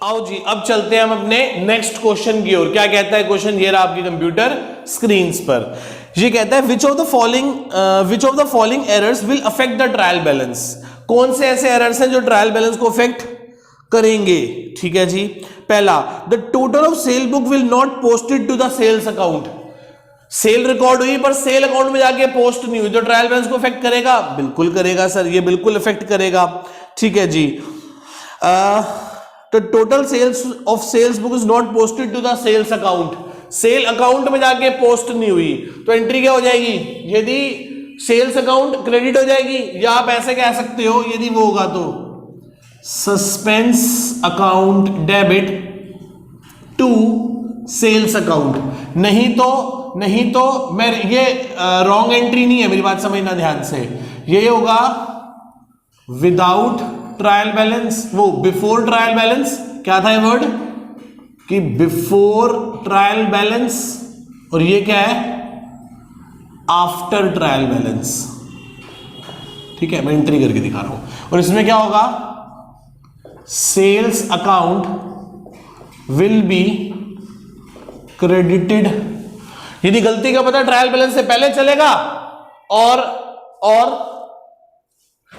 आओ जी, अब चलते हैं हम अपने नेक्स्ट क्वेश्चन की ओर। क्या कहता है क्वेश्चन, ये रहा आपकी कंप्यूटर स्क्रीन पर। ये कहता है which of the following errors will affect the trial balance. कौन से ऐसे एरर्स हैं जो ट्रायल बैलेंस को अफेक्ट करेंगे। ठीक है जी, पहला, the total of sale book will not posted to the sales account. Sale record हुई पर सेल अकाउंट में जाके पोस्ट नहीं हुई, तो ट्रायल बैलेंस को अफेक्ट करेगा, बिल्कुल करेगा सर, ये बिल्कुल अफेक्ट करेगा। ठीक है जी, तो total sales of sales book is not posted to the sales account, sale account में जाके पोस्ट नहीं हुई, तो एंट्री क्या हो जाएगी, यदि सेल्स अकाउंट क्रेडिट हो जाएगी, या आप ऐसे कह सकते हो यदि वो होगा तो suspense account debit to sales account. नहीं तो मैं ये रॉन्ग एंट्री नहीं है, मेरी बात समझना ध्यान से, ये होगा विदाउट ट्रायल बैलेंस, वो बिफोर ट्रायल बैलेंस, क्या था ये वर्ड कि बिफोर ट्रायल बैलेंस, और ये क्या है आफ्टर ट्रायल बैलेंस। ठीक है, मैं एंट्री करके दिखा रहा हूं, और इसमें क्या होगा, sales account will be credited. यदि गलती का पता ट्रायल बैलेंस से पहले चलेगा और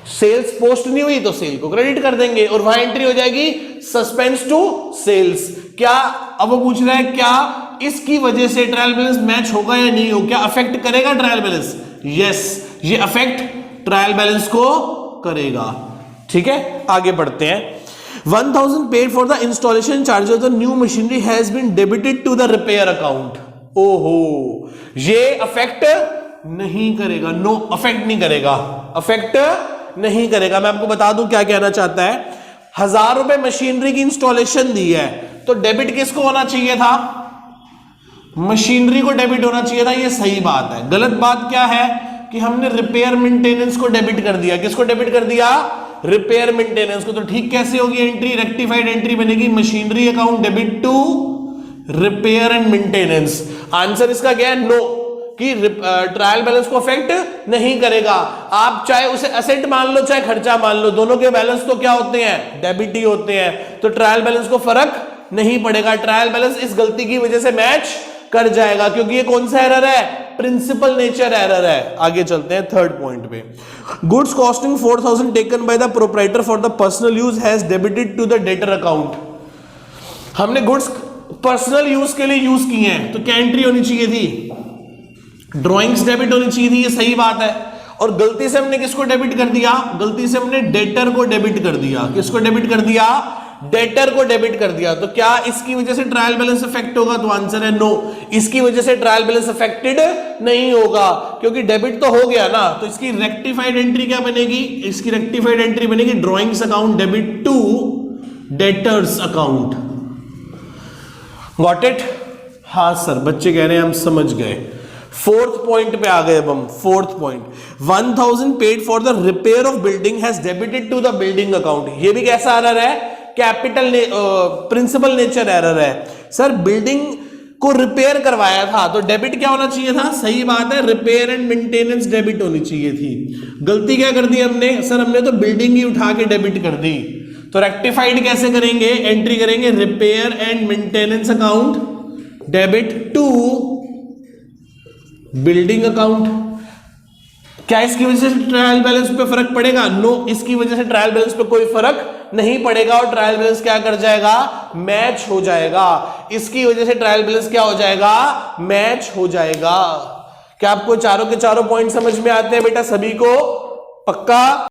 सेल्स पोस्ट नहीं हुई तो सेल को क्रेडिट कर देंगे, और वहां एंट्री हो जाएगी सस्पेंस टू सेल्स। क्या अब वो पूछ रहा है क्या इसकी वजह से ट्रायल बैलेंस मैच होगा या नहीं हो, क्या अफेक्ट करेगा ट्रायल बैलेंस। यस, ये अफेक्ट ट्रायल बैलेंस को करेगा। ठीक है, आगे बढ़ते हैं। 1000 paid for the installation charge of the new machinery has been debited to the repair account. ओहो, ये अफेक्ट नहीं करेगा, नो अफेक्ट नहीं करेगा, अफेक्ट नहीं करेगा। मैं आपको बता दूं क्या कहना चाहता है। 1000 रुपए मशीनरी की इंस्टॉलेशन दी है, तो डेबिट किसको होना चाहिए था, मशीनरी को डेबिट होना चाहिए था, ये सही बात है। गलत बात क्या है कि हमने रिपेयर मेंटेनेंस को डेबिट कर दिया। किसको डेबिट कर दिया, रिपेयर मेंटेनेंस को। तो ठीक कैसे होगी एंट्री, रेक्टिफाइड एंट्री बनेगी, machinery account debit to repair and maintenance. Answer इसका क्या है, नो, कि ट्रायल बैलेंस को अफेक्ट नहीं करेगा। आप चाहे उसे एसेट मान लो चाहे खर्चा मान लो, दोनों के बैलेंस तो क्या होते हैं, डेबिट ही होते हैं, तो ट्रायल बैलेंस को फर्क नहीं पड़ेगा। ट्रायल बैलेंस इस गलती की वजह से मैच कर जाएगा, क्योंकि ये कौन सा एरर है, प्रिंसिपल नेचर एरर है। आगे चलते हैं थर्ड पॉइंट पे। Goods costing 4000 taken by the proprietor for the personal use has debited to the debtor account. हमने गुड्स पर्सनल यूज के लिए यूज किए हैं, तो क्या एंट्री होनी चाहिए थी, ड्रॉइंग्स डेबिट होनी चाहिए थी, ये सही बात है। और गलती से हमने किसको डेबिट कर दिया, गलती से हमने डेटर को डेबिट कर दिया। किसको डेबिट कर दिया, डेटर को डेबिट कर दिया। तो क्या इसकी वजह से ट्रायल बैलेंस अफेक्ट होगा, तो आंसर है नो, इसकी वजह से ट्रायल बैलेंस अफेक्टेड नहीं होगा, क्योंकि डेबिट तो हो गया ना। तो इसकी रेक्टिफाइड एंट्री क्या बनेगी, इसकी रेक्टिफाइड एंट्री बनेगी drawings account debit to debtors account. Got it, हाँ सर, बच्चे कह रहे हैं हम समझ गए। फोर्थ पॉइंट पे आ गए अब हम। Fourth point, 1000 paid for the repair of building has debited to the building account. ये भी कैसा एरर है, कैपिटल प्रिंसिपल नेचर एरर है। सर बिल्डिंग को रिपेयर करवाया था, तो डेबिट क्या होना चाहिए था, सही बात है, रिपेयर एंड मेंटेनेंस डेबिट होनी चाहिए थी। गलती क्या कर दी हमने, सर हमने तो बिल्डिंग ही उठा के डेबिट कर दी। तो रेक्टिफाइड कैसे करेंगे, एंट्री करेंगे repair and maintenance account debit to building account. क्या इसकी वजह से ट्रायल बैलेंस पे फर्क पड़ेगा, नो, इसकी वजह से ट्रायल बैलेंस पे कोई फर्क नहीं पड़ेगा, और ट्रायल बैलेंस क्या कर जाएगा, मैच हो जाएगा। इसकी वजह से ट्रायल बैलेंस क्या हो जाएगा, मैच हो जाएगा। क्या आपको चारों के चारों पॉइंट समझ में आते हैं बेटा सभी को, पक्का।